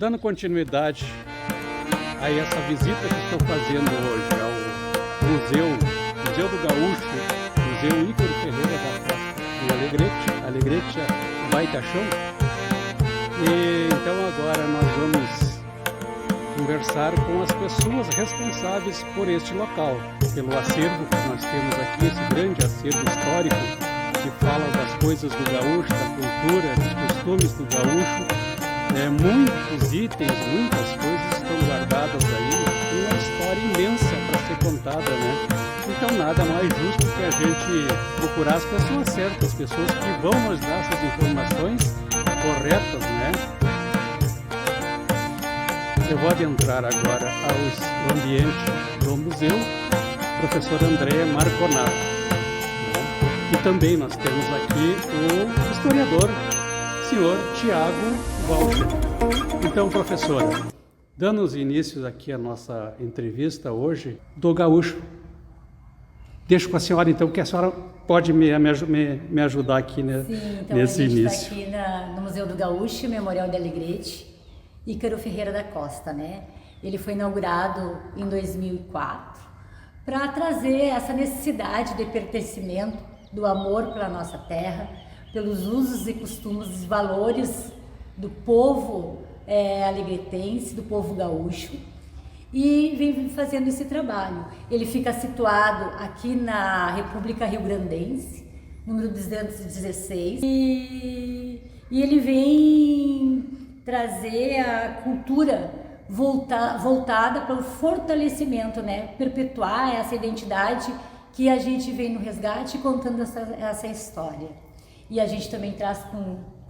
dando continuidade a essa visita que estou fazendo hoje ao Museu do Gaúcho, Museu Ícaro Ferreira da Costa, em Alegrete, Baitachão. E então agora nós vamos conversar com as pessoas responsáveis por este local, pelo acervo que nós temos aqui, esse grande acervo histórico que fala das coisas do gaúcho, da cultura, dos costumes do gaúcho. Muitos itens, muitas coisas estão guardadas aí, uma história imensa para ser contada, né? Então nada mais justo que a gente procurar as pessoas certas, as pessoas que vão nos dar essas informações corretas, né? Eu vou adentrar agora ao ambiente do museu, professor André Marconato, né? E também nós temos aqui o historiador, senhor Tiago Walcher. Então, professora, dando os inícios aqui à nossa entrevista hoje do gaúcho, deixo com a senhora então, que a senhora pode me ajudar aqui, né? Sim, então nesse a gente início. está aqui no Museu do Gaúcho, Memorial de Alegrete, Ícaro Ferreira da Costa, né? Ele foi inaugurado em 2004 para trazer essa necessidade de pertencimento, do amor pela nossa terra, pelos usos e costumes e valores do povo alegretense, do povo gaúcho, e vem fazendo esse trabalho. Ele fica situado aqui na República Rio-Grandense, número 216, e ele vem trazer a cultura voltada para o fortalecimento, né? Perpetuar essa identidade que a gente vem no resgate contando essa história. E a gente também traz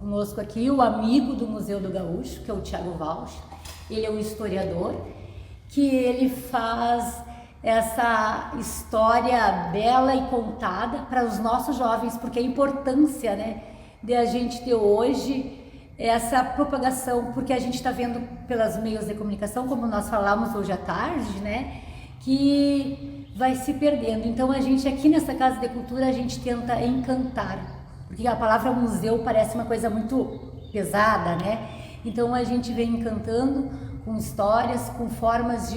conosco aqui o amigo do Museu do Gaúcho, que é o Tiago Walcher. Ele é um historiador, que ele faz essa história bela e contada para os nossos jovens, porque a importância, né, de a gente ter hoje essa propagação, porque a gente está vendo pelos meios de comunicação, como nós falamos hoje à tarde, né, que vai se perdendo. Então a gente aqui nessa Casa de Cultura, a gente tenta encantar, porque a palavra museu parece uma coisa muito pesada, né? Então a gente vem encantando com histórias, com formas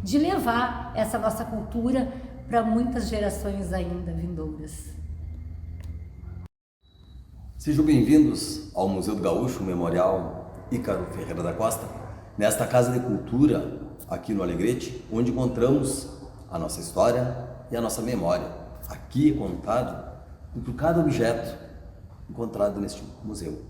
de levar essa nossa cultura para muitas gerações ainda vindouras. Sejam bem-vindos ao Museu do Gaúcho, Memorial Ícaro Ferreira da Costa, nesta Casa de Cultura aqui no Alegrete, onde encontramos a nossa história e a nossa memória. Aqui é contado por cada objeto encontrado neste museu,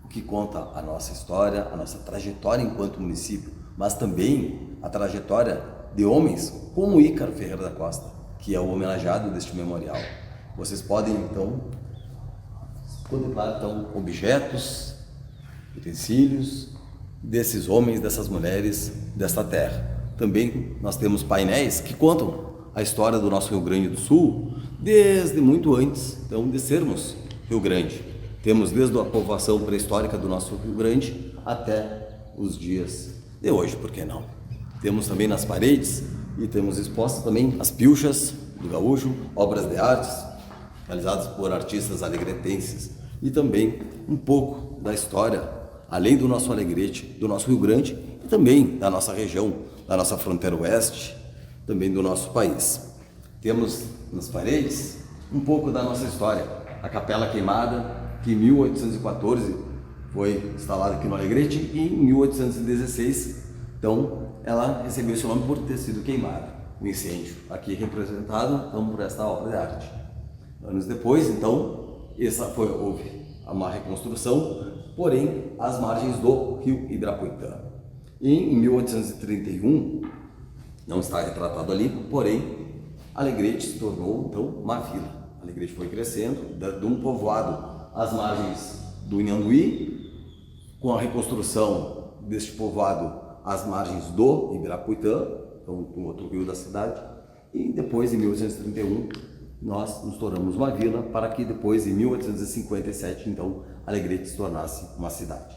o que conta a nossa história, a nossa trajetória enquanto município, mas também a trajetória de homens como Ícaro Ferreira da Costa, que é o homenageado deste memorial. Vocês podem então contemplar objetos, utensílios desses homens, dessas mulheres, desta terra. Também nós temos painéis que contam a história do nosso Rio Grande do Sul desde muito antes então, de sermos Rio Grande. Temos desde a povoação pré-histórica do nosso Rio Grande até os dias de hoje, por que não? Temos também nas paredes e temos expostas também as pilchas do gaúcho, obras de artes realizadas por artistas alegretenses e também um pouco da história, além do nosso Alegrete, do nosso Rio Grande e também da nossa região, da nossa fronteira oeste, também do nosso país. Temos nas paredes um pouco da nossa história, a Capela Queimada, que em 1814 foi instalada aqui no Alegrete e em 1816, então, ela recebeu esse nome por ter sido queimada, o incêndio, aqui representado então, por esta obra de arte. Anos depois, então, houve uma reconstrução, porém, às margens do rio Ibirapuitã. E em 1831, não está retratado ali, porém, Alegrete se tornou, então, uma vila. Alegrete foi crescendo, de um povoado às margens do Inhambuí, com a reconstrução deste povoado às margens do Ibirapuitã, então, do outro rio da cidade, e depois, em 1831, nós nos tornamos uma vila, para que depois, em 1857, então, Alegrete se tornasse uma cidade.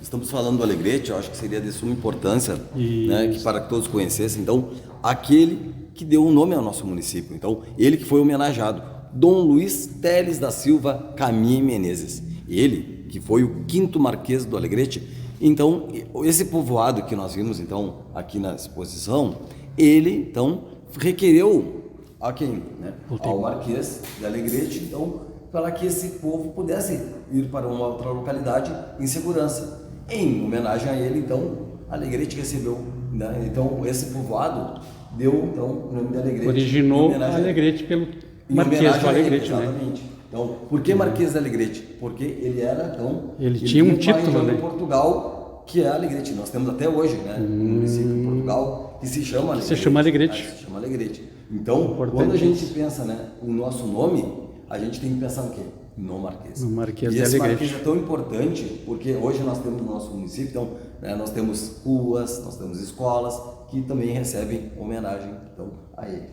Estamos falando do Alegrete, eu acho que seria de suma importância, né, que para que todos conhecessem, então, aquele que deu um nome ao nosso município. Então, ele que foi homenageado, Dom Luiz Teles da Silva Caminha Menezes. Ele que foi o 5º Marquês do Alegrete. Então, esse povoado que nós vimos então aqui na exposição, ele então requereu a quem? Né? Ao Marquês de Alegrete, então, para que esse povo pudesse ir para uma outra localidade em segurança. Em homenagem a ele, então, Alegrete recebeu, né? Então, esse povoado deu então o nome de Alegrete. Originou Alegrete pelo Marquês do Alegrete, né? Exatamente. Então, por que Marquês de Alegrete? Porque ele era, então... Ele tinha um título, né? Em Portugal, que é Alegrete. Nós temos até hoje, né? Um município em Portugal que se chama Alegrete. Se chama Alegrete. Se chama Alegrete. Então, quando a gente pensa, né, o nosso nome, a gente tem que pensar no quê? No Marquês. No Marquês e de esse Alegrete. Marquês é tão importante porque hoje nós temos no nosso município, então, né, nós temos ruas, nós temos escolas que também recebem homenagem então, a ele.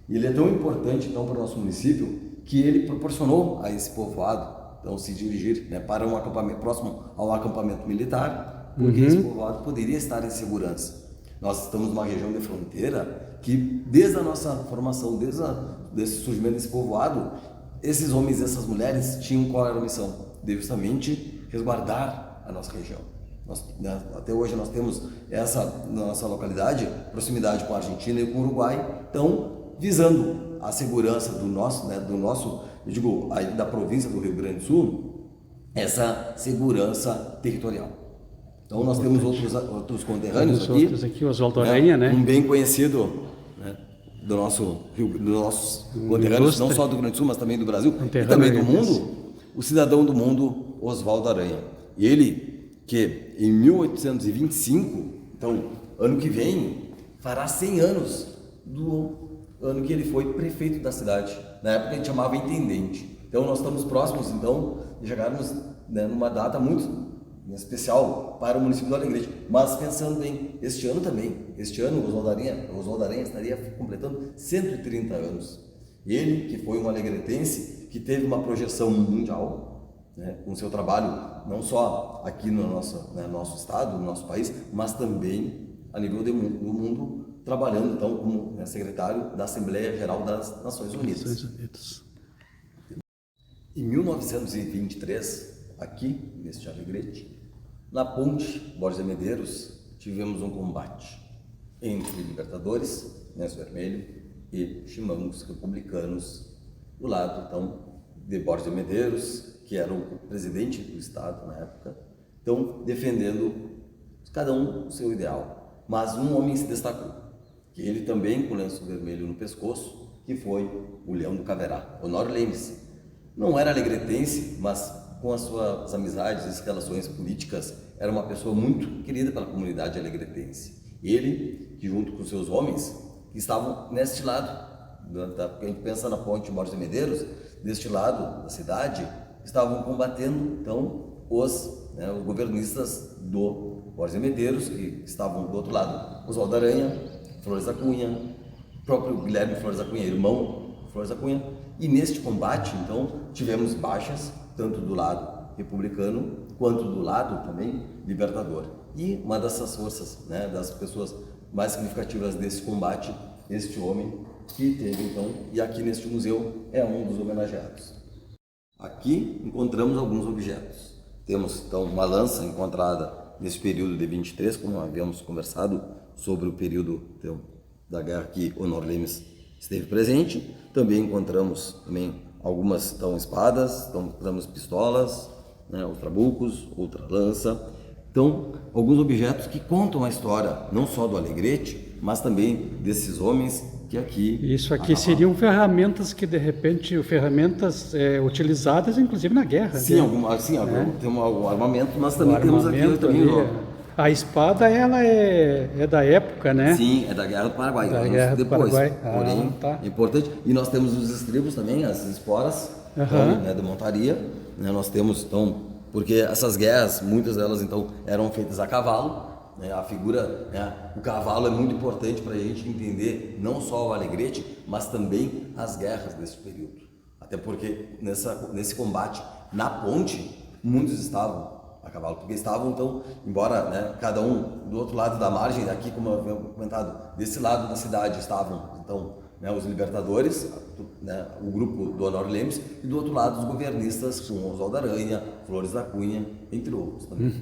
E ele é tão importante então para o nosso município que ele proporcionou a esse povoado então se dirigir, né, para um acampamento próximo a um acampamento militar, porque esse povoado poderia estar em segurança. Nós estamos numa região de fronteira que desde a nossa formação, desde esse surgimento desse povoado, esses homens e essas mulheres tinham qual era a missão? De justamente resguardar a nossa região. Até hoje nós temos essa, na nossa localidade, proximidade com a Argentina e com o Uruguai, então visando a segurança do nosso, né, eu digo, da província do Rio Grande do Sul, essa segurança territorial. Então nós temos outros conterrâneos aqui. Outros aqui, Oswaldo Aranha, né? Um bem conhecido, né, dos nossos conterrâneos, não só do Rio Grande do Sul, mas também do Brasil e também do mundo, o cidadão do mundo, Oswaldo Aranha. E ele, que em 1825, então, ano que vem, fará 100 anos do ano que ele foi prefeito da cidade. Na época a gente chamava intendente. Então nós estamos próximos, então, de chegarmos, né, numa data muito especial para o município do Alegrete. Mas pensando em este ano também, o Oswaldo Aranha estaria completando 130 anos. Ele, que foi um alegretense, que teve uma projeção mundial, né, com seu trabalho, não só aqui no nosso estado, no nosso país, mas também a nível do mundo, trabalhando então como, né, secretário da Assembleia Geral das Nações Unidas. Em 1923, aqui neste Alegrete, na ponte Borges de Medeiros, tivemos um combate entre libertadores, Lenço Vermelho, e chimangos republicanos, do lado então de Borges de Medeiros, que era o presidente do estado na época, então defendendo cada um o seu ideal. Mas um homem se destacou, que ele também com o lenço vermelho no pescoço, que foi o Leão do Caverá, Honório Lemes. Não era alegretense, mas com as suas amizades e relações políticas, era uma pessoa muito querida pela comunidade alegretense. Ele, que junto com seus homens, que estavam neste lado, a gente pensa na ponte Borges de Medeiros, deste lado da cidade, estavam combatendo, então, os governistas do Borges de Medeiros, que estavam do outro lado, Oswaldo Aranha, Flores da Cunha, próprio Guilherme Flores da Cunha, irmão Flores da Cunha, e neste combate, então, tivemos baixas, tanto do lado republicano, quanto do lado também libertador. E uma dessas forças, né, das pessoas mais significativas desse combate, este homem que teve, então, e aqui neste museu é um dos homenageados. Aqui encontramos alguns objetos. Temos, então, uma lança encontrada nesse período de 23, como havíamos conversado sobre o período, então, da guerra que Honório Lemes esteve presente. Também encontramos algumas, então, espadas, então, encontramos pistolas, né, os trabucos, outra lança. Então, alguns objetos que contam a história, não só do Alegrete, mas também desses homens que aqui... Isso aqui seriam ferramentas que, de repente, utilizadas, inclusive, na guerra. Sim, tem algum armamento, mas também temos aqui... A espada, ela é da época, né? Sim, é da Guerra do Paraguai. Do Paraguai. Porém, é importante. E nós temos os estribos também, as esporas, então, né, de montaria. Né, nós temos, então, porque essas guerras, muitas delas, então, eram feitas a cavalo. Né, a figura, né, o cavalo é muito importante para a gente entender não só o Alegrete, mas também as guerras desse período. Até porque nesse combate na ponte, muitos estavam a cavalo, porque estavam, então, embora, né, cada um do outro lado da margem, aqui, como eu havia comentado, desse lado da cidade estavam, então, né, os libertadores, né, o grupo do Honório Lemes, e do outro lado os governistas com Oswaldo Aranha, Flores da Cunha, entre outros também.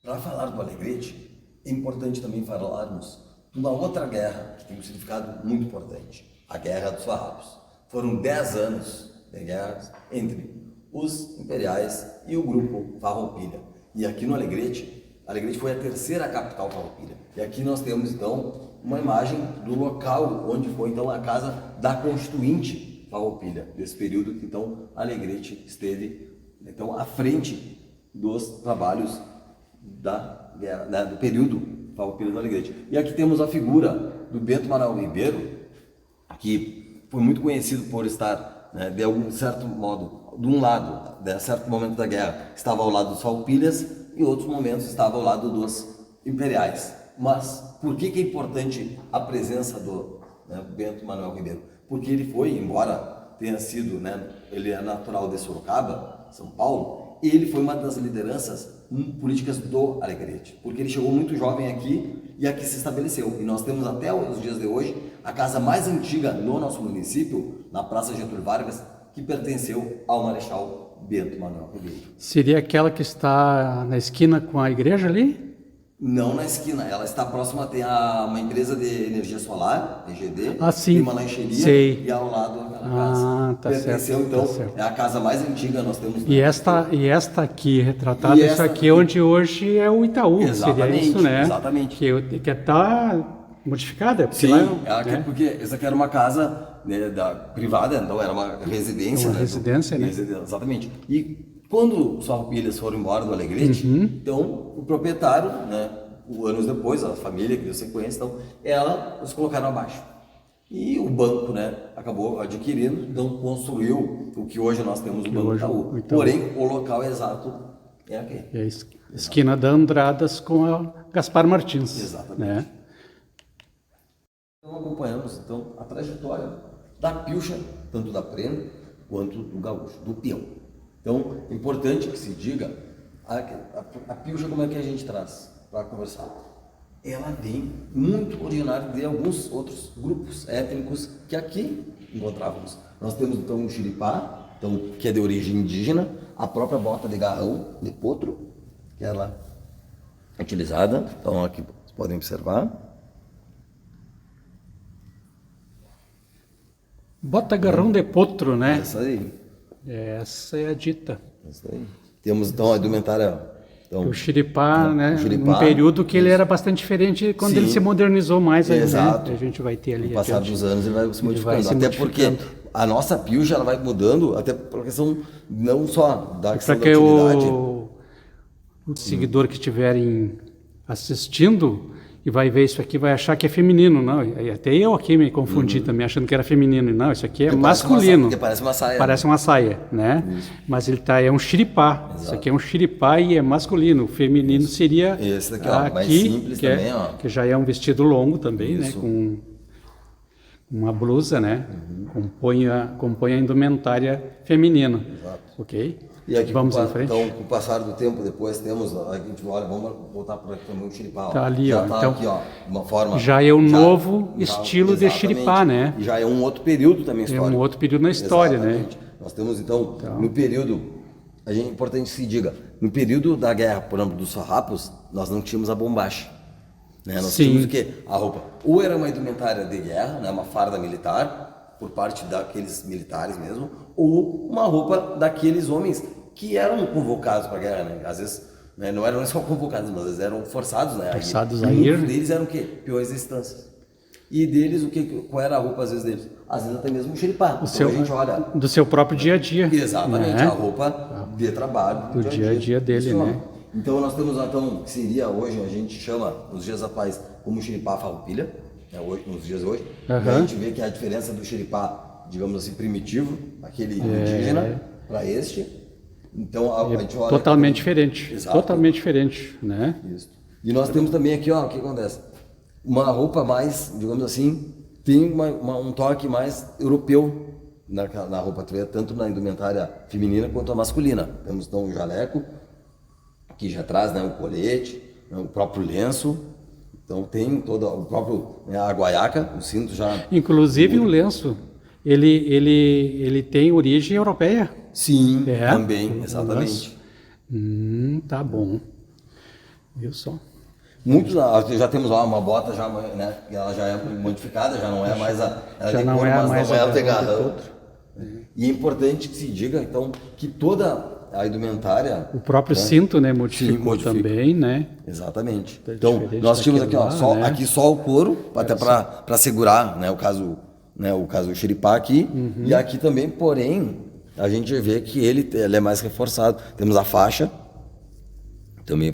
Para falar do Alegrete, é importante também falarmos de uma outra guerra que tem um significado muito importante, a Guerra dos Farrapos. Foram 10 anos de guerra entre os imperiais e o grupo Farroupilha. E aqui no Alegrete foi a terceira capital farroupilha. E aqui nós temos então uma imagem do local onde foi então a casa da Constituinte Farroupilha, desse período que então Alegrete esteve então à frente dos trabalhos da guerra, né, do período Farroupilha do Alegrete. E aqui temos a figura do Bento Manuel Ribeiro, que foi muito conhecido por estar, né, de algum certo modo, de um lado, de certo momento da guerra, estava ao lado dos Farroupilhas e em outros momentos estava ao lado dos imperiais. Mas por que é importante a presença do, né, Bento Manuel Ribeiro? Porque ele foi, embora tenha sido, né, ele é natural de Sorocaba, São Paulo, ele foi uma das lideranças políticas do Alegrete, porque ele chegou muito jovem aqui e aqui se estabeleceu. E nós temos até os dias de hoje a casa mais antiga no nosso município, na Praça Getúlio Vargas, que pertenceu ao Marechal Bento Manuel Ribeiro. Seria aquela que está na esquina com a igreja ali? Não na esquina, ela está próxima, tem uma empresa de energia solar, EGD, sim. Tem uma lancheria, Sei. E ao lado aquela casa. Tá pertenceu, certo, então, tá certo. é a casa mais antiga nós temos. E esta aqui retratada, isso aqui é onde hoje é o Itaú, Exatamente, seria isso, né? Exatamente. Que está modificada. Sim, né? Porque essa aqui era uma casa, né, privada, então era uma residência. Uma residência, né? Exatamente. E quando os Farroupilhas foram embora do Alegrete, então o proprietário, né, anos depois, a família que você conhece, então, os colocaram abaixo. E o banco, né, acabou adquirindo, então construiu o que hoje nós temos, o Banco Itaú. Porém, o local exato é aqui. É a esquina da Andradas com a Gaspar Martins. Exatamente. Né? Então acompanhamos então a trajetória da pilcha, tanto da prenda quanto do gaúcho, do peão. Então é importante que se diga a pilcha, como é que a gente traz para conversar. Ela vem muito originária de alguns outros grupos étnicos que aqui encontrávamos. Nós temos então o xiripá, então, que é de origem indígena, a própria bota de garrão de potro, que ela é utilizada. Então aqui vocês podem observar. Bota garrão de potro, né? Essa aí. Essa é a dita. Essa aí. Temos então a indumentária. Então, o xiripá, né? O xiripá, um período que ele era bastante diferente quando ele se modernizou mais aí, exato. Né? A gente vai ter ali. Com o passar dos anos ele vai se modificando. Vai se até modificando. Porque a nossa pilcha ela vai mudando, até por questão não só da questão Para da que utilidade. o seguidor que estiverem assistindo e vai ver isso aqui vai achar que é feminino, não? E até eu aqui me confundi também achando que era feminino, não? Isso aqui é masculino. Porque parece uma saia. Parece uma saia, né? Isso. Mas ele é um xiripá. Exato. Isso aqui é um xiripá e é masculino. O feminino seria esse daqui, ó, mais simples que também, ó. Que já é um vestido longo também, Isso. né? Com uma blusa, né? Compõe a indumentária feminina. Exato. Ok? E aqui, vamos em frente. Então, com o passar do tempo, depois temos, a gente olha, vamos voltar para aqui também o xiripá. Tá ali, já ó. tá Então, aqui, ó, uma forma. Já é um novo estilo de exatamente. xiripá, né? E já é um outro período também histórico. É um outro período na história, exatamente. né? Nós temos então, no período, é importante que se diga, no período da guerra, por exemplo, dos farrapos, nós não tínhamos a bombacha. Né? Nós tínhamos o quê? A roupa. Ou era uma indumentária de guerra, né? Uma farda militar, por parte daqueles militares mesmo, ou uma roupa daqueles homens que eram convocados para a guerra, né? Às vezes, né, não eram só convocados, mas às vezes eram forçados, né? Forçados a a ir. ir. Muitos deles eram o quê? Peões de estâncias. E deles, qual era a roupa às vezes deles? Às vezes até mesmo um xiripá. A gente olha... Do seu próprio dia a dia. Exatamente, né? a roupa de trabalho. Do dia a dia dele, né? Então nós temos, então, que seria hoje, a gente chama, nos dias atuais, como xiripá farroupilha, né, nos dias de hoje. A gente vê que a diferença do xiripá, digamos assim, primitivo, aquele indígena, para este... Então a gente olha totalmente diferente. Exato. Totalmente diferente, né? Isso. E nós temos também aqui, ó, o que acontece? Uma roupa mais, digamos assim, tem um toque mais europeu na roupa, tanto na indumentária feminina quanto a masculina. Temos então o jaleco, que já traz, né, o colete, o próprio lenço, Então tem todo o próprio, né, a guaiaca, o cinto já... Inclusive o lenço, ele tem origem europeia. Sim, É? também, exatamente. Tá bom. Viu só? Muitos, já temos lá uma bota, já, né, que ela já é modificada, já não é mais ela Já tem não cor, é mas mais não é a a pegada. outra. E é importante que se diga, então, que toda a indumentária... O próprio né, cinto, né, modificou modifica. também, né? Exatamente. É Então, diferente nós tínhamos aqui, daquele ó, lá, né? aqui só o couro, até para segurar, né, o caso do xiripá aqui, e aqui também, porém, a gente vê que ele é mais reforçado. Temos a faixa, também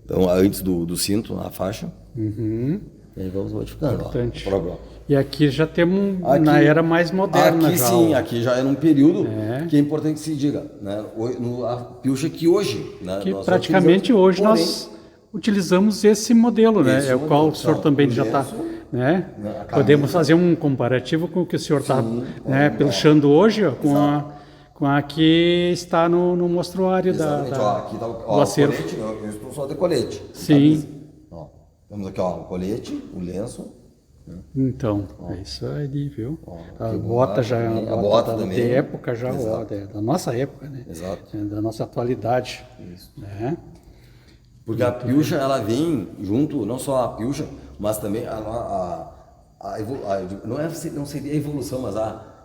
então, antes do cinto, a faixa. E aí vamos modificando. Importante. Ó. E aqui já temos Aqui, na era mais moderna. aqui já, sim, ó. aqui já é num período que é importante que se diga, né? A pilcha que hoje, né? Que nós praticamente utilizamos, hoje porém, nós utilizamos esse modelo, né? Esse É o qual modelo, o senhor tá? também O já está, lenço, né? né, a Podemos camisa. fazer um comparativo com o que o senhor está, né, pode, pilchando hoje, ó, com a que está no mostruário exatamente, ó, aqui tá do o acervo. colete, eu estou só de colete. Sim. Camisa. Ó, temos aqui ó, o colete, o lenço. Então, é isso aí, viu? A aqui bota já é também, uma a bota de também. época já, ó, Exato. da nossa época, né? Exato. Da nossa atualidade. Isso. Né? Porque a pilcha, ela vem junto, não só a pilcha, mas também não seria a evolução, mas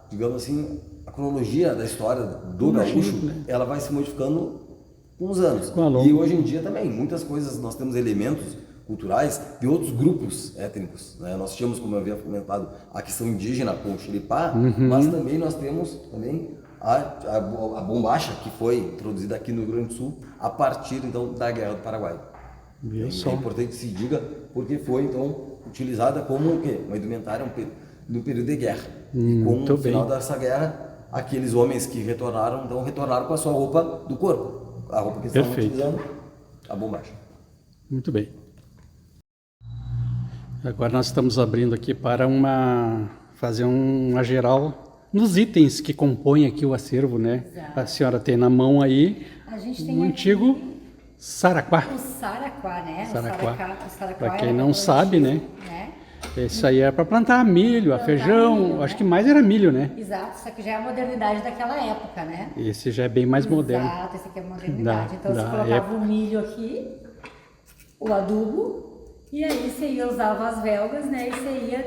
digamos assim, a cronologia da história do gaúcho, ela vai se modificando com os anos. E hoje em dia também, muitas coisas, nós temos elementos culturais de outros grupos étnicos, né? Nós tínhamos, como eu havia comentado, a questão indígena com o xiripá, mas também nós temos a bombacha, que foi introduzida aqui no Rio Grande do Sul a partir então da Guerra do Paraguai. É importante que se diga porque foi então utilizada como o quê? Uma indumentária no período de guerra. E com o final dessa guerra, aqueles homens que retornaram, então retornaram com a sua roupa do corpo, a roupa que estavam utilizando, a bombacha. Muito bem. Agora nós estamos abrindo aqui para fazer uma geral nos itens que compõem aqui o acervo, né? Exato. A senhora tem na mão aí A gente tem o antigo saraquá. o saraquá, né? Saraquá. O saraquá Para quem era não sabe, né? Esse aí é para plantar milho, feijão, milho, acho que mais era milho, né? Exato, só que já é a modernidade daquela época, né? Esse já é bem mais moderno. Exato, esse aqui é a modernidade. Então Da você colocava época. o milho aqui, o adubo, e aí você usava as velgas, né? E você ia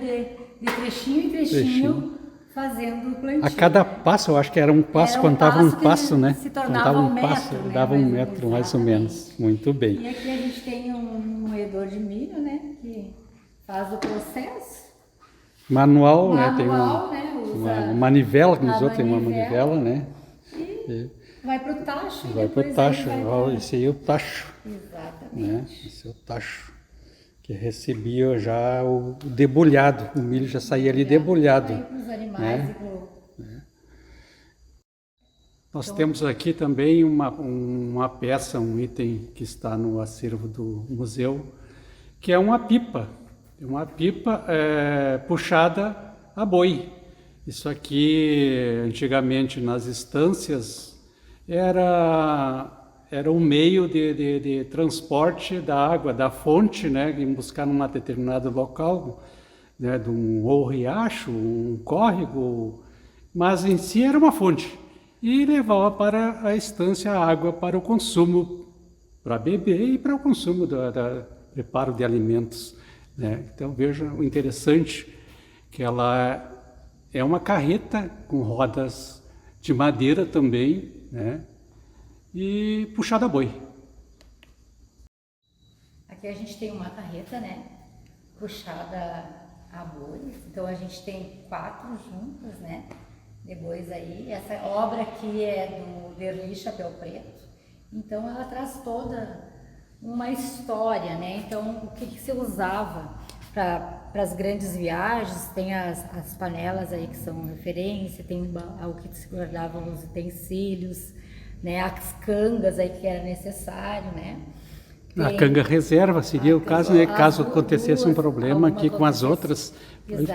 de trechinho em trechinho fazendo o plantio. A cada passo, eu acho que era um passo, Era um contava um passo que passo, né? se tornava Contava um metro, passo, né? dava um Mais- metro mais ou menos. Muito bem. E aqui a gente tem um moedor de milho, né? Que faz o processo. Manual, né? Tem Manual, né? Usa uma manivela, que nos a outros tem uma manivela. manivela, né? E vai pro tacho. e Vai depois pro tacho. ele vai Ó, pra- esse aí é o tacho, Exatamente. né? Esse é o tacho. Que recebia já o debulhado. O milho já saía ali debulhado. Para os animais né? e pro... Nós temos aqui também uma peça, um item que está no acervo do museu, que é uma pipa. Uma pipa puxada a boi. Isso aqui, antigamente, nas estâncias, era um meio de transporte da água, da fonte, né, em buscar num determinado local, né, de ou riacho, um córrego, mas em si era uma fonte. E levava para a estância a água para o consumo, para beber e para o consumo da preparo de alimentos, né? Então veja o interessante que ela é uma carreta com rodas de madeira também, né? E puxada a boi. Aqui a gente tem uma carreta, né? Puxada a boi. Então a gente tem 4 juntas, né? Depois aí, essa obra aqui é do Derli Chapéu Preto. Então ela traz toda uma história, né? Então o que se usava para as grandes viagens, tem as panelas aí que são referência, tem o que se guardavam os utensílios, né? As cangas aí que era necessário, né? A canga reserva seria o caso, né? Caso acontecesse um problema aqui com as outras.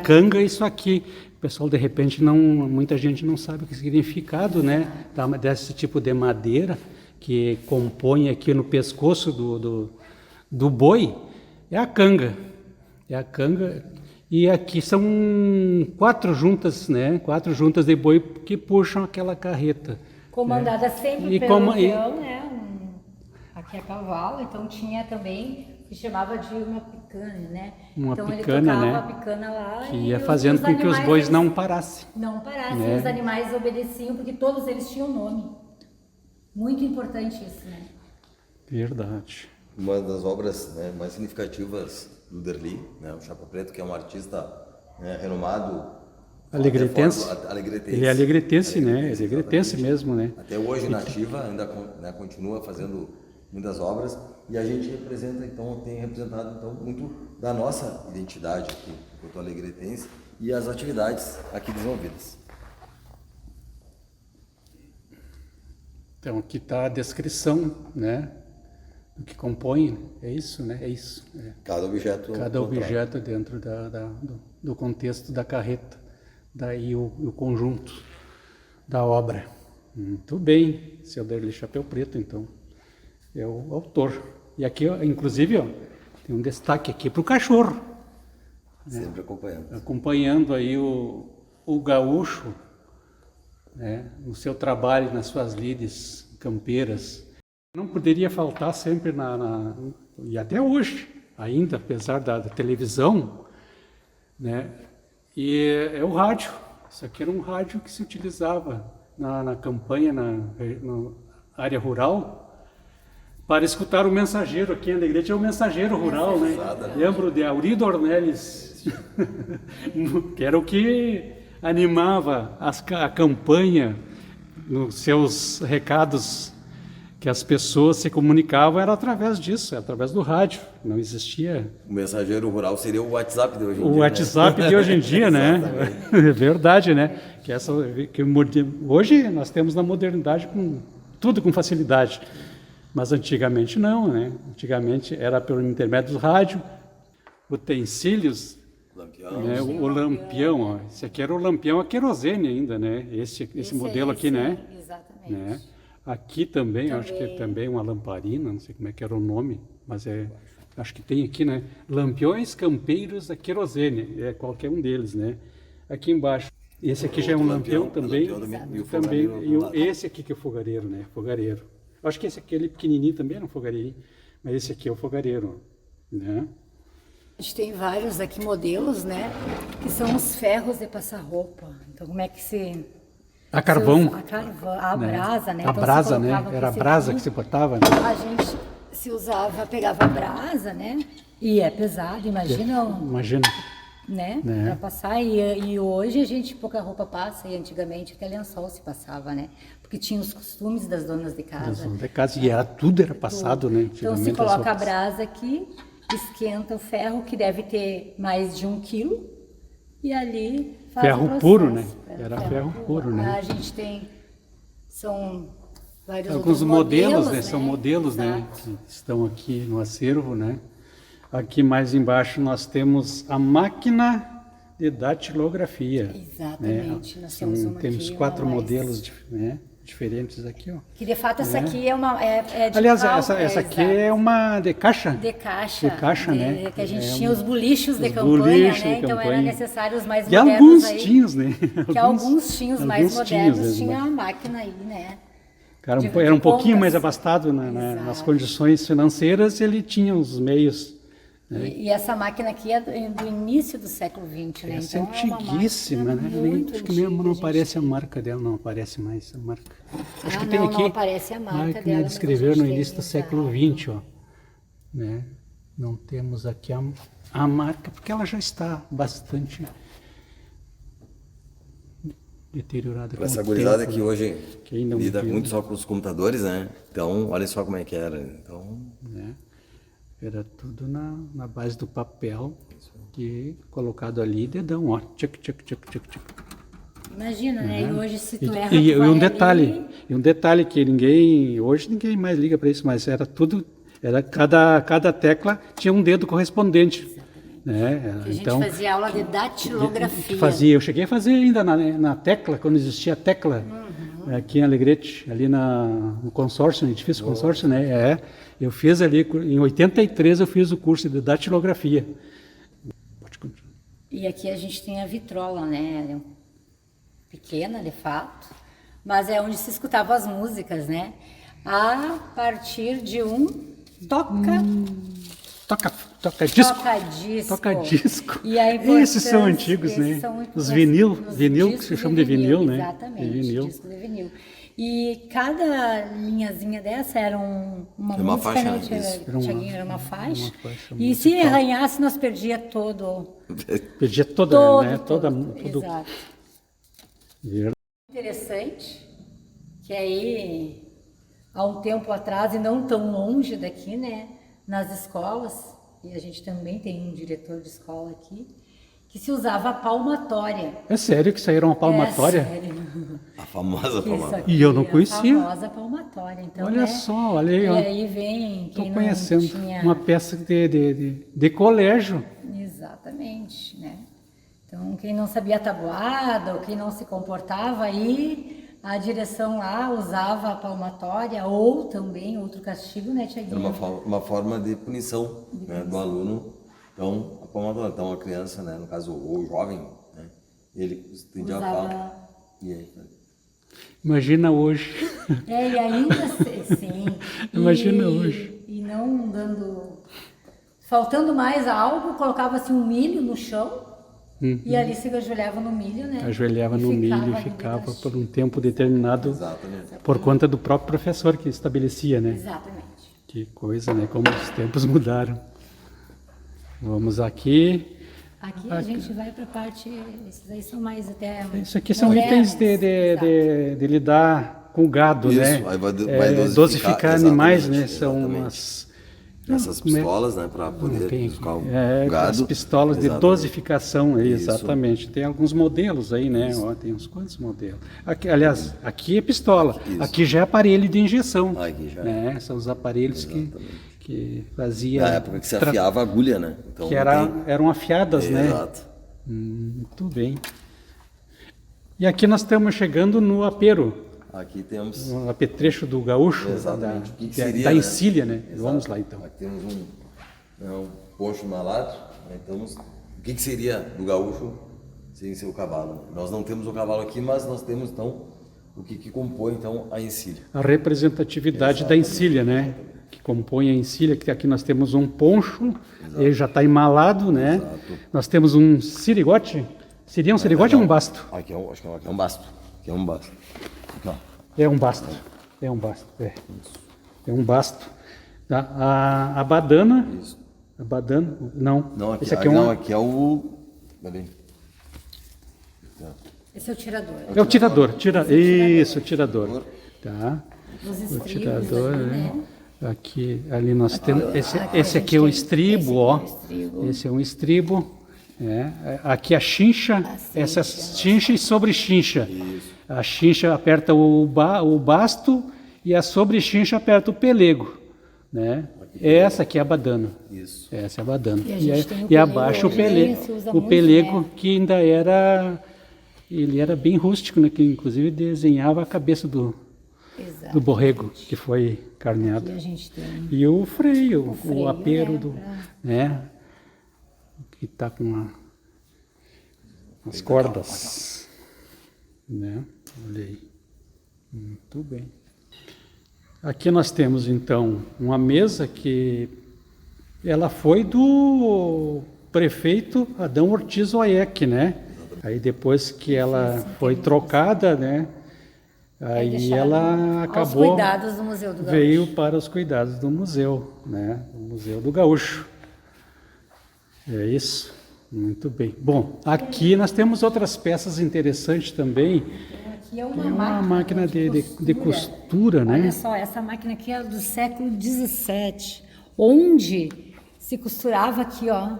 Canga isso aqui. O pessoal, de repente, muita gente não sabe o que significado, né? Desse tipo de madeira que compõe aqui no pescoço do boi, é a canga. É a canga. E aqui são 4 juntas, né? 4 juntas de boi que puxam aquela carreta. Comandada sempre E pelo como- e- peão, né? Aqui é cavalo, então tinha também, que chamava de uma picana, né? Uma então picana, ele tocava né? a picana lá Que e ia fazendo com que os animais, bois não parassem. não parassem, né? os animais obedeciam, porque todos eles tinham nome. Muito importante isso, né? Verdade. Uma das obras, né, mais significativas do Derli, né, o Chapa Preto, que é um artista, né, renomado. Alegretense. Alegretense. Ele é alegretense, né? Ele é alegretense exatamente. mesmo, né? Até hoje na ativa, ainda né, continua fazendo muitas obras e a gente representa, então, tem representado então, muito da nossa identidade aqui, enquanto alegretense, e as atividades aqui desenvolvidas. Então aqui está a descrição, né? Do que compõe, é isso, né? É isso. É. Cada objeto. Cada contrário. objeto dentro do contexto da carreta, daí o conjunto da obra. Muito bem, seu Derli Chapéu Preto, então, é o autor. E aqui, ó, inclusive, ó, tem um destaque aqui para o cachorro, Sempre acompanhando. acompanhando aí o gaúcho, né, no seu trabalho, nas suas lides campeiras. Não poderia faltar sempre e até hoje, ainda, apesar da televisão, né? E é o rádio. Isso aqui era um rádio que se utilizava na campanha, na área rural, para escutar o mensageiro. Aqui em Alegrete é o mensageiro rural, né? Lembro de Auri Dornelles, que era o que animava a campanha nos seus recados, que as pessoas se comunicavam, era através disso, através do rádio. Não existia O mensageiro rural seria o WhatsApp de hoje em o dia. WhatsApp né? de hoje em dia, né? Exatamente. É verdade, né? Hoje nós temos na modernidade tudo com facilidade, mas antigamente não, né? Antigamente era pelo intermédio do rádio, utensílios, Lampião. né? O lampião, ó. Esse aqui era o lampião a querosene ainda, né? Esse modelo aqui, né? Exatamente. Né? Aqui também, eu acho que é também uma lamparina, não sei como é que era o nome, mas acho que tem aqui, né? Lampiões campeiros a querosene, é qualquer um deles, né? Aqui embaixo, esse aqui já é um lampião também, e o também, fogareiro do lado. esse aqui que é o fogareiro, né? Fogareiro. Eu acho que esse aqui, ele pequenininho também era um fogareiro, mas esse aqui é o fogareiro, né? A gente tem vários aqui modelos, né? Que são os ferros de passar roupa. Então, como é que se... A carvão, A carvão, a né? brasa, né? A Então, se brasa, né? colocava Era a aqui, brasa assim, que se botava, né? A gente se usava, pegava a brasa, né? E é pesado, imagina, Imagina. né? Né? Pra passar. E hoje a gente pouca roupa passa, e antigamente até lençol se passava, né? Porque tinha os costumes das donas de casa. De casa, e tudo era passado, né? Então Antigamente se as coloca a roupas. brasa aqui, esquenta o ferro, que deve ter mais de 1 quilo, e ali faz Ferro o processo. puro, né? Era ferro puro, né? A gente tem, são vários Alguns outros modelos, né? São modelos, né? Exato. Que estão aqui no acervo, né? Aqui mais embaixo nós temos a máquina de datilografia. Exatamente, Né? nós temos uma Temos aqui, 4 uma mais- modelos diferentes aqui, ó. Que de fato essa aqui é uma é de Aliás, cálculo, essa aqui exato. é uma de caixa. De caixa. De caixa, né? Que a gente É tinha os bolichos de os campanha, bolichos né? de Então era campanha. necessário os mais E modernos alguns aí. tinham, né? Que alguns tinham, os mais alguns tinham, modernos, né? tinha a máquina aí, né? Cara, de era um pouquinho pontas. mais abastado nas Exato. condições financeiras, ele tinha os meios. E essa máquina aqui é do início do século XX, né? Essa é Então uma antiguíssima, máquina né? muito Acho que mesmo antiga, não gente. aparece a marca dela, não aparece mais a marca. Acho que tem não, aqui não aparece a marca máquina dela, de mas escrever a gente no tem, início do século exato. XX, ó. Né? Não temos aqui a marca, porque ela já está bastante deteriorada. com Essa o gurizada tempo, que né? hoje Quem não lida viu, muito só com os computadores, né? Então, olha só como é que era. Então, né? Era tudo na base do papel, que colocado ali, dedão, ó, tchac, tchac, tchac, tchac, tchac. Imagina, né? E hoje se tu erra, E tu vai um detalhe que hoje ninguém mais liga para isso, mas era tudo, cada tecla tinha um dedo correspondente, né? A gente Então fazia aula de datilografia. eu cheguei a fazer ainda na tecla, quando existia a tecla, aqui em Alegrete, ali no consórcio, no edifício consórcio, né? Eu fiz ali, em 83 eu fiz o curso de datilografia. E aqui a gente tem a vitrola, né? Ela é pequena, de fato, mas é onde se escutavam as músicas, né? A partir de um Toca-disco. toca-disco. Toca-disco. E a Esses são importância- antigos, esses né? são Os vinil os que discos se chama de vinil, né? Exatamente, De vinil. disco de vinil. E cada linhazinha dessa era uma Era uma música, faixa, né, né? Isso. Tiaguinho? Era uma faixa. faixa E se musical. arranhasse, nós perdia todo. Perdia toda, Todo, né? todo. Tudo. Exato. Verdade. Interessante, que aí, há um tempo atrás, e não tão longe daqui, né? Nas escolas, e a gente também tem um diretor de escola aqui, que se usava a palmatória. É sério que saíram uma palmatória? É sério. A famosa Isso palmatória. aqui E eu não é conhecia. A famosa palmatória. Então, Olha né? só, olha aí, ó. E aí vem Estou quem não conhecendo tinha... uma peça de colégio. Exatamente, né? Então, quem não sabia tabuada, ou quem não se comportava, aí a direção lá usava a palmatória, ou também outro castigo, né, Era Tiaguinho? uma forma de punição, né, do aluno. Então, a palmatória, então a criança, né, no caso, o jovem, né, ele estendia a palma. Usava... E aí, Imagina hoje. É, e ainda sim. Imagina hoje. E não dando... Faltando mais algo, colocava-se um milho no chão, e ali se ajoelhava no milho, né? Ajoelhava E no milho ficava e ali de ficava castigo. por um tempo determinado exatamente. por conta do próprio professor que estabelecia, né? Exatamente. Que coisa, né? Como os tempos mudaram. Vamos aqui. Aqui a gente vai para a parte... Esses aí são mais até... Isso aqui são modernos. itens Exato. de lidar com o gado, Isso, né? aí vai Dosificar dosificar, animais, né? exatamente, São exatamente. umas... Essas pistolas, né, para poder Tem, buscar o as gado. pistolas de Exatamente. dosificação, Isso. exatamente. Tem alguns modelos aí, né? Ó, tem uns quantos modelos. Aqui, aliás, aqui é pistola, Isso. aqui já é aparelho de injeção. Aqui já é. Né? São os aparelhos que fazia... Na época que se afiava a agulha, né? Então, que não tem- eram afiadas, né? Exato. Muito bem. E aqui nós estamos chegando no apero, Aqui temos... no apetrecho do gaúcho, Exatamente. O que da seria, da né? encilha, né? Exato. Vamos lá então. Aqui temos um poncho malado, né? Então, o que seria do gaúcho sem ser o cavalo? Nós não temos o cavalo aqui, mas nós temos então o que compõe então a encilha. A representatividade da encilha, né? Que compõe a encilha, que aqui nós temos um poncho, ele já está emalado, né? Exato. Nós temos um sirigote. Seria um sirigote ou um basto? Aqui acho que aqui é um basto. Aqui é um basto. Aqui, ó. É um basto. É um basto. É um basto. Tá? A badana. Isso. A badana. Não. Não, aqui, Esse aqui é não, um. aqui é o... Peraí. Esse é o tirador. É o tirador. Isso, o tirador. Tá. Os O estribos tirador, aqui, né? né? Aqui, ali nós temos. Esse aqui a aqui gente é o tem- estribo, esse aqui ó. é o estribo. Esse é um estribo. Aqui a chincha, essa chincha e sobre chincha. A chincha aperta o basto e a sobre chincha aperta o pelego, né? Essa aqui é a badana. Isso. Essa é a badana. E a gente tem o E pelego abaixo o hoje, né? pelego. Se usa O muito, pelego né? que ainda era, ele era bem rústico, né? Que inclusive desenhava a cabeça do Exato. borrego que foi carneado. Aqui a gente tem... E o freio, o freio, apero né, do, pra- né? Que está com as cordas, né? Olha aí. Muito bem. Aqui nós temos então uma mesa que ela foi do prefeito Adão Ortiz Oieck, né? Aí depois que ela foi trocada, né? Aí deixaram ela aos acabou, cuidados do Museu do Gaúcho. veio para os cuidados do museu, né? O Museu do Gaúcho. É isso. Muito bem. Bom, aqui nós temos outras peças interessantes também. Aqui é Tem uma máquina de costura, né? Olha só, essa máquina aqui é do século XVII, onde se costurava aqui, ó.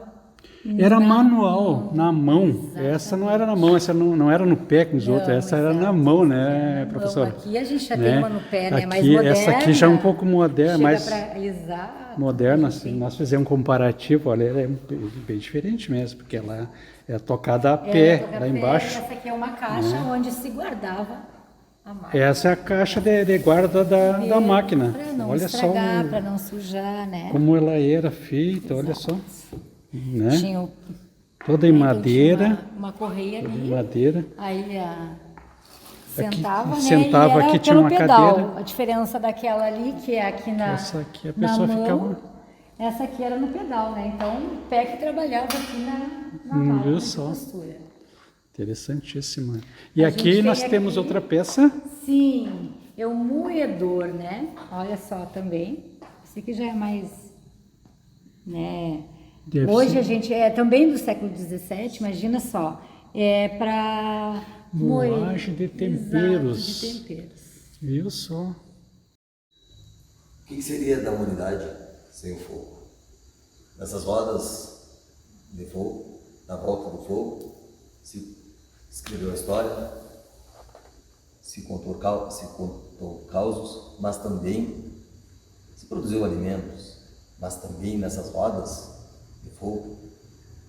Era manual, na mão. Essa não era na mão, essa não era no pé com os outros, essa era na mão, né, professora? Aqui a gente já Né? tem uma no pé, né? Mais Aqui, moderna. essa aqui já é um pouco moderna, Chega mais Exato. moderna. Assim, nós fizemos um comparativo, olha, ela é bem diferente mesmo, porque ela é tocada a pé, toca lá pé. embaixo. Essa aqui é uma caixa onde se guardava a máquina. Essa é a caixa de guarda da máquina. Para não Olha só estragar, para não sujar, né? como ela era feita, olha só. Né? Tinha Toda em Então, madeira. tinha uma correia Toda em ali. madeira. Aí Aqui, sentava, né? sentava, e era aqui tinha pelo uma pedal. cadeira. A diferença daquela ali, que é aqui na Essa aqui a na pessoa mão, ficava. essa aqui era no pedal, né? Então o pé que trabalhava aqui na máquina Viu de só? costura. Interessantíssima. E A aqui gente nós tem temos aqui- outra peça. Sim, é um moedor, né? Olha só também. Esse aqui já é mais, né? Deve Hoje ser. a gente é também do século XVII, imagina só. É para Moagem de temperos. Exato, de temperos. Viu só? O que seria da humanidade sem o fogo? Nessas rodas de fogo, na volta do fogo, se escreveu a história, se contou causos, mas também se produziu alimentos, mas também nessas rodas de fogo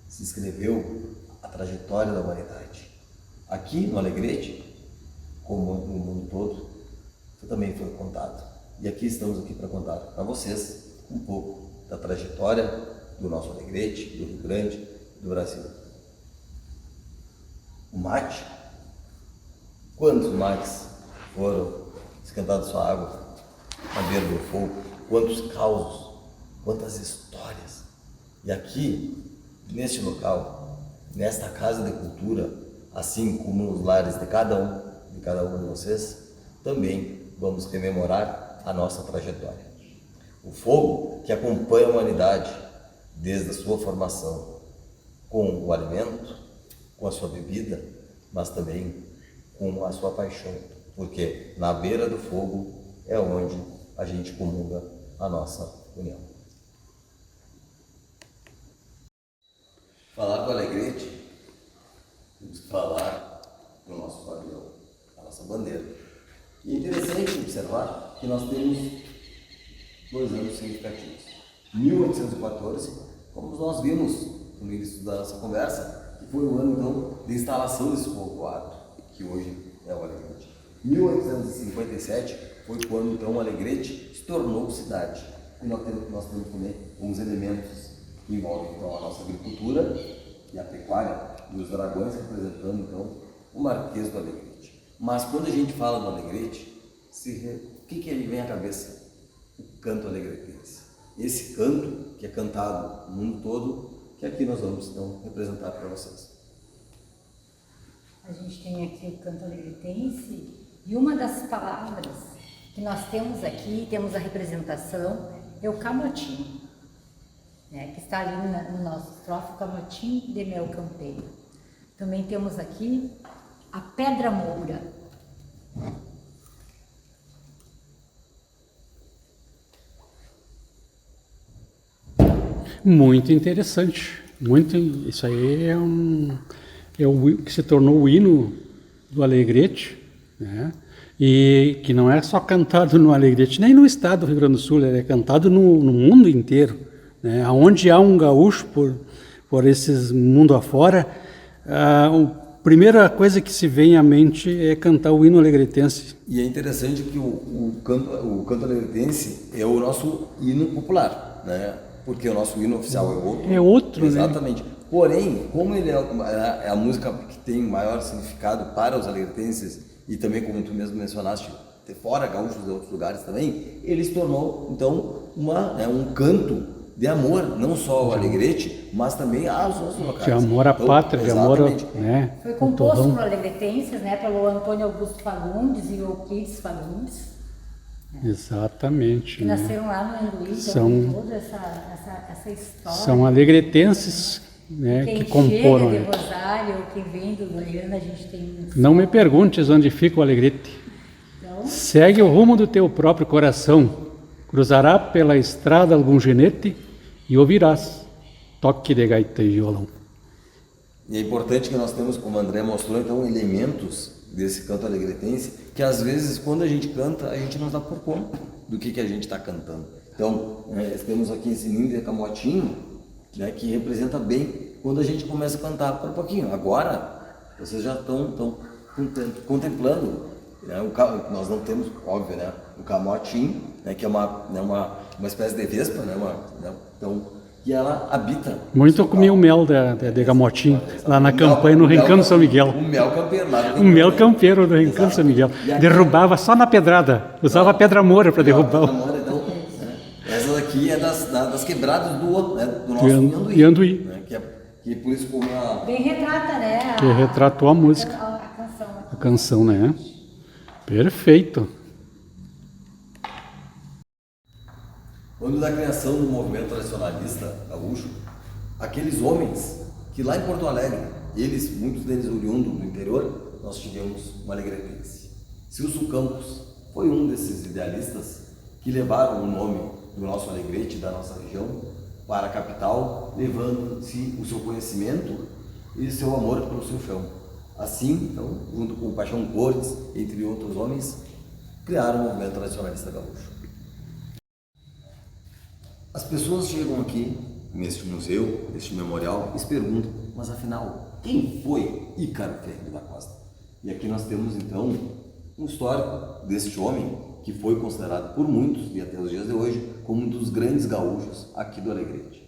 se escreveu a trajetória da humanidade. Aqui no Alegrete, como no mundo todo, também foi contado. E aqui estamos aqui para contar para vocês um pouco da trajetória do nosso Alegrete, do Rio Grande, do Brasil. O mate, quantos mates foram esquentados sua água na beira do fogo, quantos causos, quantas histórias. E aqui, neste local, nesta casa de cultura, assim como nos lares de cada um de vocês, também vamos rememorar a nossa trajetória. O fogo que acompanha a humanidade desde a sua formação, com o alimento, com a sua bebida, mas também com a sua paixão, porque na beira do fogo é onde a gente comunga a nossa união. Falar do Alegrete, temos que falar do nosso pavilhão, da nossa bandeira. E é interessante observar que nós temos 2 anos significativos. 1814, como nós vimos no início da nossa conversa, que foi o ano então de instalação desse povoado, que hoje é o Alegrete. 1857 foi quando então o Alegrete se tornou cidade. E nós temos também alguns elementos que envolvem então a nossa agricultura e a pecuária, e os dragões representando então o Marquês do Alegrete. Mas quando a gente fala do Alegrete, o que ele vem à cabeça? O canto alegretense. Esse canto que é cantado no mundo todo, que aqui nós vamos então representar para vocês. A gente tem aqui o canto alegretense e uma das palavras que nós temos aqui, temos a representação, é o camotim, né, que está ali no nosso estrofe, o camotim de mel campeiro. Também temos aqui a pedra moura. Muito interessante. Isso aí é o que se tornou o hino do Alegrete, né? E que não é só cantado no Alegrete, nem no estado do Rio Grande do Sul, ele é cantado no mundo inteiro, né? Onde há um gaúcho por esses mundo afora, a primeira coisa que se vem à mente é cantar o hino alegretense. E é interessante que o canto alegretense é o nosso hino popular, né? Porque o nosso hino oficial é outro. É outro, exatamente. Né? Porém, como ele é a música que tem maior significado para os alegretenses, e também, como tu mesmo mencionaste, fora gaúchos de outros lugares também, ele se tornou, então, um canto de amor, não só ao Alegrete, mas também aos nossos locais. De amor à pátria, de amor ao... Né? Foi composto por alegretenses, né, pelo Antônio Augusto Fagundes e Euclides Fagundes. Exatamente. Que nasceram lá no Anguí, então toda essa história. São alegretenses, né, que comporam. Quem chega de Rosário, ou quem vem do Goiânia, a gente tem... Não me perguntes onde fica o Alegrete. Então, segue o rumo do teu próprio coração. Cruzará pela estrada algum ginete e ouvirás toque de gaita e violão. E é importante que nós temos, como o André mostrou, então, elementos desse canto alegretense, que às vezes quando a gente canta, a gente não dá por conta do que a gente está cantando. Então, temos aqui esse ninho de camotinho, né, que representa bem quando a gente começa a cantar. Para um pouquinho, agora vocês já estão contemplando, né, nós não temos, óbvio, né, o camotim, né, que é uma espécie de vespa, né, então que ela habita. Muito eu comi o mel de Gamotim, lá na campanha, no Rincão do São Miguel. O mel campeiro lá. O mel campeiro do Rincão do São Miguel. Derrubava só na pedrada, usava pedra moura para derrubar. Então, essa daqui é das quebradas do nosso Ianduí. Né? Que por isso como Bem retrata, né? Que retratou a música, A canção. a canção, né? Perfeito. Quando da criação do movimento tradicionalista gaúcho, aqueles homens que lá em Porto Alegre, muitos deles oriundos do interior, nós tivemos uma alegretense. Silso Campos foi um desses idealistas que levaram o nome do nosso Alegrete, da nossa região, para a capital, levando-se o seu conhecimento e seu amor pelo seu chão. Assim, então, junto com Paixão Cortes, entre outros homens, criaram o movimento tradicionalista gaúcho. As pessoas chegam aqui, neste museu, neste memorial, e se perguntam, mas afinal, quem foi Ícaro Ferreira da Costa? E aqui nós temos, então, um histórico deste homem, que foi considerado por muitos, e até os dias de hoje, como um dos grandes gaúchos aqui do Alegrete.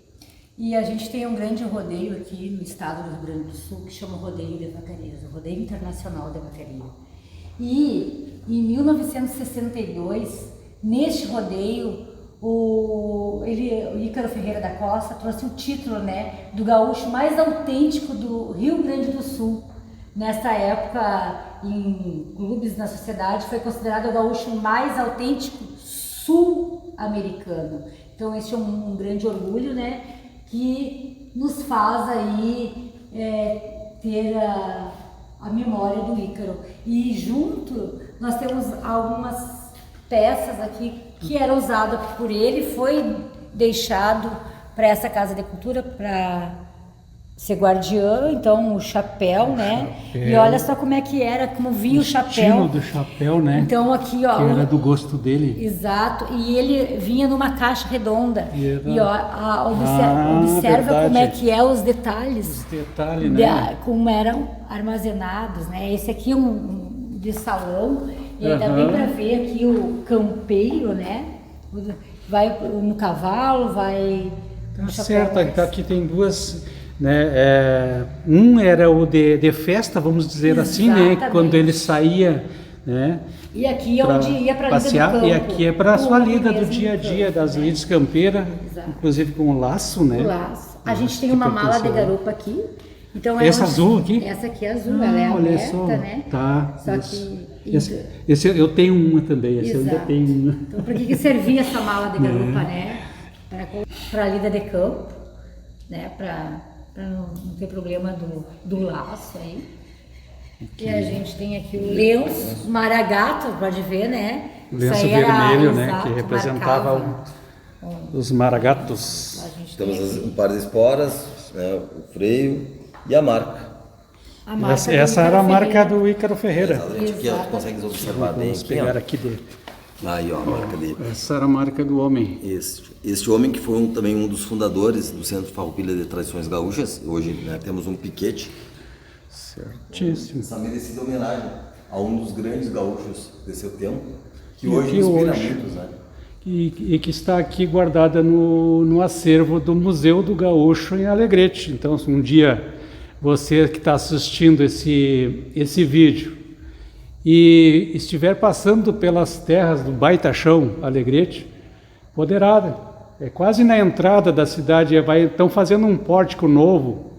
E a gente tem um grande rodeio aqui no estado do Rio Grande do Sul, que chama Rodeio de Vacaria, o Rodeio Internacional de Vacaria. E em 1962, neste rodeio, o Ícaro Ferreira da Costa trouxe o título, né, do gaúcho mais autêntico do Rio Grande do Sul. Nessa época, em clubes, na sociedade, foi considerado o gaúcho mais autêntico sul-americano. Então esse é um grande orgulho, né, que nos faz aí ter a memória do Ícaro. E junto nós temos algumas peças aqui que era usada por ele, foi deixado para essa Casa de Cultura para ser guardiã, então o chapéu, né? E olha só como é que era, como vinha o chapéu. Estilo do chapéu, né? Então aqui, ó. Que era do gosto dele. Exato, e ele vinha numa caixa redonda. E ó, observa verdade. como é que é os detalhes. Os detalhes, né? Como eram armazenados, né? Esse aqui é um de salão. E dá bem para ver aqui o campeiro, né? Vai no cavalo, vai no chapéu. Certo, aqui tem duas, né? Um era o de festa, vamos dizer assim, né? Quando ele saía, né? E aqui é onde ia para a lida do campo. E aqui é para a sua lida do dia a dia, das lides campeiras, inclusive com o laço, né? O laço. A gente tem uma mala de garupa aqui. Então essa azul aqui? Essa aqui é azul, ela é olha aberta, só. né? Tá. Só que... Esse eu tenho uma também, esse eu ainda tenho uma. Então, para que servia essa mala de garupa, né? Para a lida de campo, né? Para não ter problema do laço aí. Aqui. E a gente tem aqui o lenço maragato, pode ver, né? Lenço vermelho, né? Exato, que representava os maragatos. Temos um par de esporas, né, o freio e a marca. Essa era a marca do Ícaro Ferreira. Aqui ó, tu consegue observar bem. Vamos pegar aqui dele. Aí ó, a marca dele. Essa era a marca do homem. Este homem que foi também um dos fundadores do Centro Farroupilha de Tradições Gaúchas. Hoje, né, temos um piquete. Certíssimo. Essa merecida homenagem a um dos grandes gaúchos de seu tempo, que hoje inspira muitos, né? E que está aqui guardada no acervo do Museu do Gaúcho em Alegrete. Então, se um dia você que está assistindo esse vídeo e estiver passando pelas terras do Baitachão, Alegrete, poderá, é quase na entrada da cidade, estão fazendo um pórtico novo.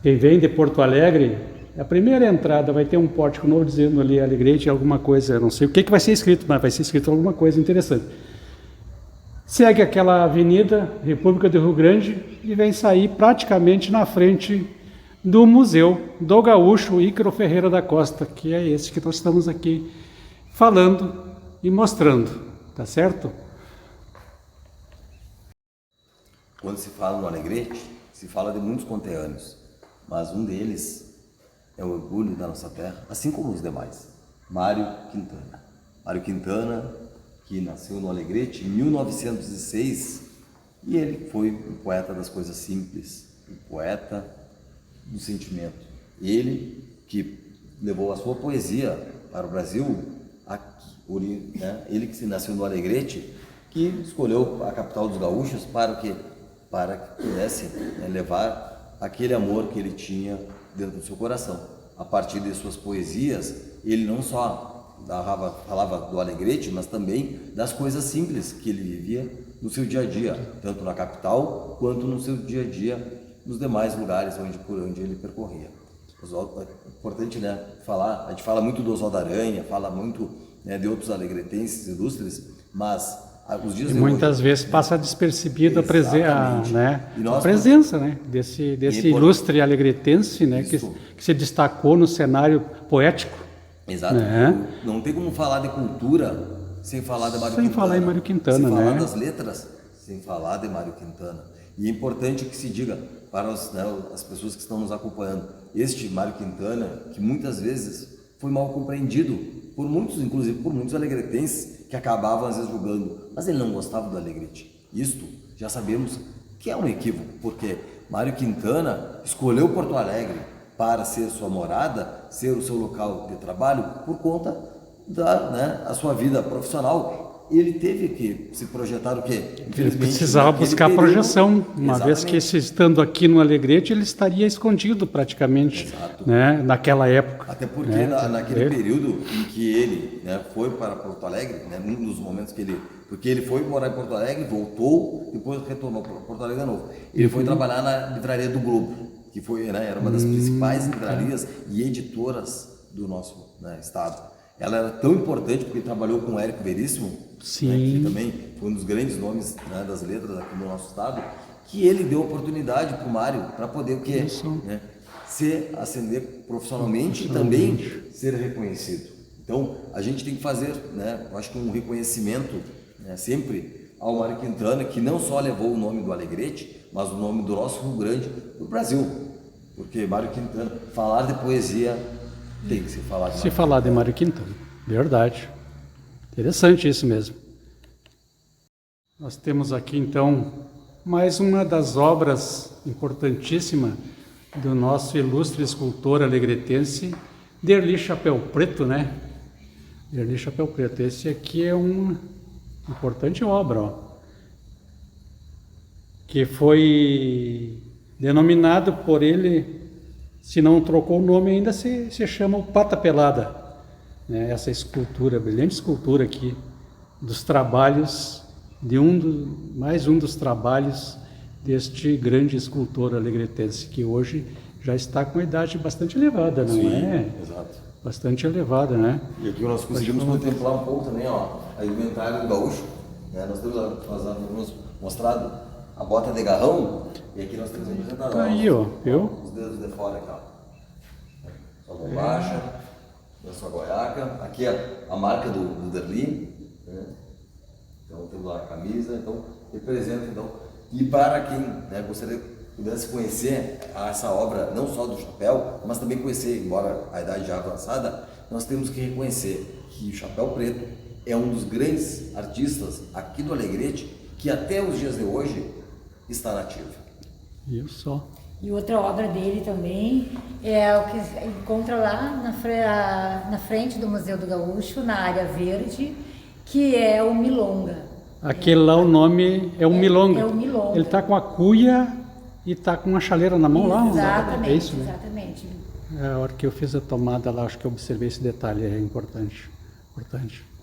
Quem vem de Porto Alegre, a primeira entrada vai ter um pórtico novo dizendo ali Alegrete alguma coisa, eu não sei o que vai ser escrito, mas vai ser escrito alguma coisa interessante. Segue aquela avenida República do Rio Grande e vem sair praticamente na frente do Museu do Gaúcho Ícaro Ferreira da Costa, que é esse que nós estamos aqui falando e mostrando, tá certo? Quando se fala no Alegrete, se fala de muitos conterrâneos, mas um deles é o orgulho da nossa terra, assim como os demais, Mário Quintana. Mário Quintana, que nasceu no Alegrete em 1906, e ele foi um poeta das coisas simples, um poeta do sentimento. Ele que levou a sua poesia para o Brasil, aqui, né? Ele que se nasceu no Alegrete, que escolheu a capital dos gaúchos para o quê? para que pudesse, né, levar aquele amor que ele tinha dentro do seu coração. A partir de suas poesias, ele não só falava do Alegrete, mas também das coisas simples que ele vivia no seu dia a dia, tanto na capital quanto no seu dia a dia nos demais lugares por onde ele percorria. É importante, né, falar, a gente fala muito do Oswaldo Aranha, fala muito, né, de outros alegretenses ilustres, mas os dias E de muitas hoje, vezes passa despercebido a Exatamente. E nós, presença, né, desse ilustre alegretense, né, que se destacou no cenário poético. exato. Né? Não tem como falar de cultura sem falar de Mário Sem Quintana. falar em Mário Quintana, sem falar né? das letras, sem falar de Mário Quintana. E é importante que se diga para as pessoas que estão nos acompanhando, este Mário Quintana, que muitas vezes foi mal compreendido por muitos, inclusive por muitos alegretenses, que acabavam às vezes julgando, mas ele não gostava do Alegrete. Isto já sabemos que é um equívoco, porque Mário Quintana escolheu Porto Alegre para ser sua morada, ser o seu local de trabalho, por conta a sua vida profissional. Ele teve que se projetar o quê? Ele precisava buscar projeção, uma vez que estando aqui no Alegrete, ele estaria escondido praticamente, né, naquela época. Até porque naquele período em que ele, né, foi para Porto Alegre, né, um dos momentos que porque ele foi morar em Porto Alegre, voltou, depois retornou para Porto Alegre de novo. Ele foi trabalhar na livraria do Globo, que foi, né, era uma das principais livrarias e editoras do nosso, né, estado. Ela era tão importante porque trabalhou com o Érico Veríssimo, né, que também foi um dos grandes nomes, né, das letras aqui no nosso estado, que ele deu oportunidade para o Mário para poder o quê? Né, ascender profissionalmente e também ser reconhecido. Então, a gente tem que fazer, né, eu acho que um reconhecimento, né, sempre ao Mário Quintana, que não só levou o nome do Alegrete, mas o nome do nosso Rio Grande, do Brasil. Porque Mário Quintana, falar de poesia, tem que se falar de Mário Quintana. Verdade. Interessante isso mesmo. Nós temos aqui então mais uma das obras importantíssimas do nosso ilustre escultor alegretense, Derli Chapéu Preto, né? Derli Chapéu Preto. Esse aqui é uma importante obra, ó, que foi denominado por ele. Se não trocou o nome ainda, se chama o Pata Pelada, né? Essa escultura, brilhante escultura aqui, dos trabalhos, mais um dos trabalhos deste grande escultor alegretense, que hoje já está com uma idade bastante elevada, não é? Exato. Bastante elevada, né? E aqui nós conseguimos contemplar um pouco também, ó, a indumentária do gaúcho, né? Nós temos mostrado a bota de garrão, e aqui nós temos a indumentária. Tá aí, ó, viu? Os dedos de fora aqui, ó. Sua bombacha, da sua goiaca. Aqui a marca do Derli, né? Então temos lá a camisa, então representa, então. E para quem, né, gostaria que pudesse conhecer essa obra, não só do chapéu, mas também conhecer, embora a idade já avançada, nós temos que reconhecer que o Chapéu Preto é um dos grandes artistas aqui do Alegrete, que até os dias de hoje está nativo. Isso só. E outra obra dele também é o que encontra lá na frente do Museu do Gaúcho, na área verde, que é o Milonga. Aquele lá, o nome é o Milonga. É o Milonga. Ele está com a cuia e está com uma chaleira na mão lá. Exatamente, É isso, né? exatamente. A hora que eu fiz a tomada lá, acho que eu observei esse detalhe, é importante.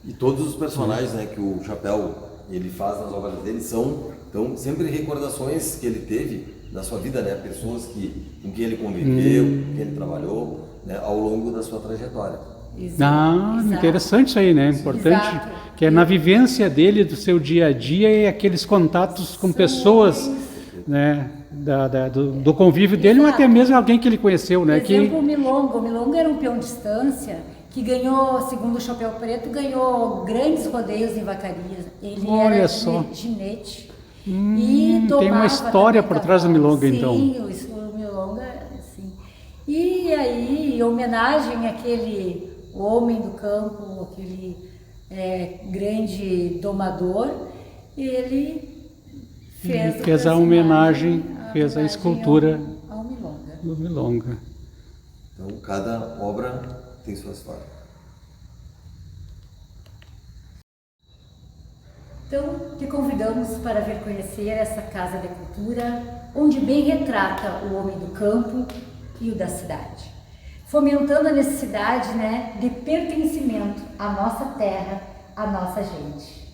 E todos os personagens, né, que o Chapéu ele faz nas obras dele são então, sempre recordações que ele teve da sua vida, né, pessoas com quem ele conviveu, com quem ele trabalhou, né, ao longo da sua trajetória. Exato. Interessante isso aí, né? Importante, Exato. que é na vivência dele, do seu dia a dia e aqueles contatos com pessoas, né, do convívio dele, ou até mesmo alguém que ele conheceu, né? Por exemplo, o Milonga era um peão de estância que ganhou, segundo o Chapéu Preto, ganhou grandes rodeios em Vacarias. Ele Olha era só. ginete. E tem uma história por trás do Milonga, então. Sim, o Milonga, sim. E aí, em homenagem àquele homem do campo, aquele grande domador, ele fez a homenagem, fez a escultura ao Milonga. do Milonga. Então, cada obra tem sua história. Então, te convidamos para vir conhecer essa Casa de Cultura, onde bem retrata o homem do campo e o da cidade, fomentando a necessidade, né, de pertencimento à nossa terra, à nossa gente.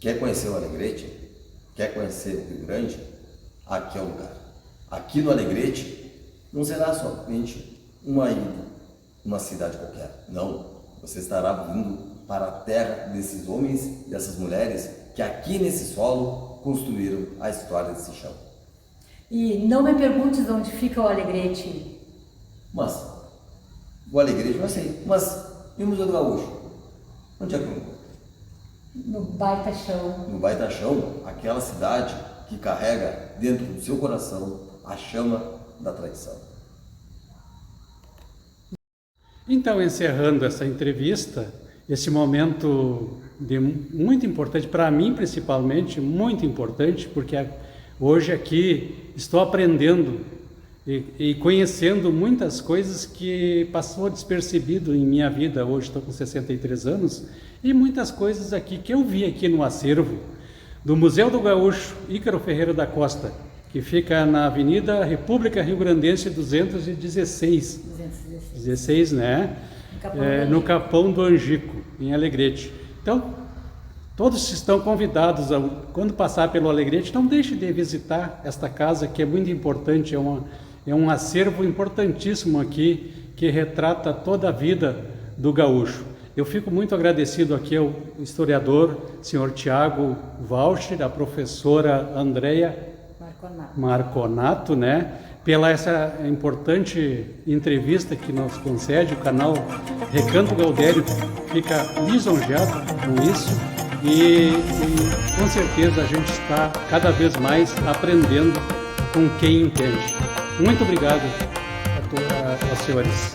Quer conhecer o Alegrete? Quer conhecer o Rio Grande? Aqui é o lugar. Aqui no Alegrete não será somente uma ida, uma cidade qualquer. Não, você estará vindo para a terra desses homens e dessas mulheres que aqui nesse solo construíram a história desse chão. E não me perguntes onde fica o Alegrete. Mas, o Alegrete eu sei, mas e o Museu do Gaúcho? Onde é que eu encontro? No Baita Chão. No Baita Chão, aquela cidade que carrega dentro do seu coração a chama da tradição. Então, encerrando essa entrevista, esse momento muito importante, para mim principalmente, muito importante, porque hoje aqui estou aprendendo e conhecendo muitas coisas que passou despercebido em minha vida. Hoje estou com 63 anos e muitas coisas aqui que eu vi aqui no acervo do Museu do Gaúcho Ícaro Ferreira da Costa, que fica na Avenida República Rio Grandense 216. 16, né? No Capão do Angico, em Alegrete. Então, todos estão convidados, quando passar pelo Alegrete, não deixe de visitar esta casa, que é muito importante, é um acervo importantíssimo aqui, que retrata toda a vida do gaúcho. Eu fico muito agradecido aqui ao historiador, senhor Tiago Walcher, a professora Andréia Marconato, né, pela essa importante entrevista que nos concede. O canal Recanto Gaudério fica lisonjeado com isso e com certeza a gente está cada vez mais aprendendo com quem entende. Muito obrigado aos senhores.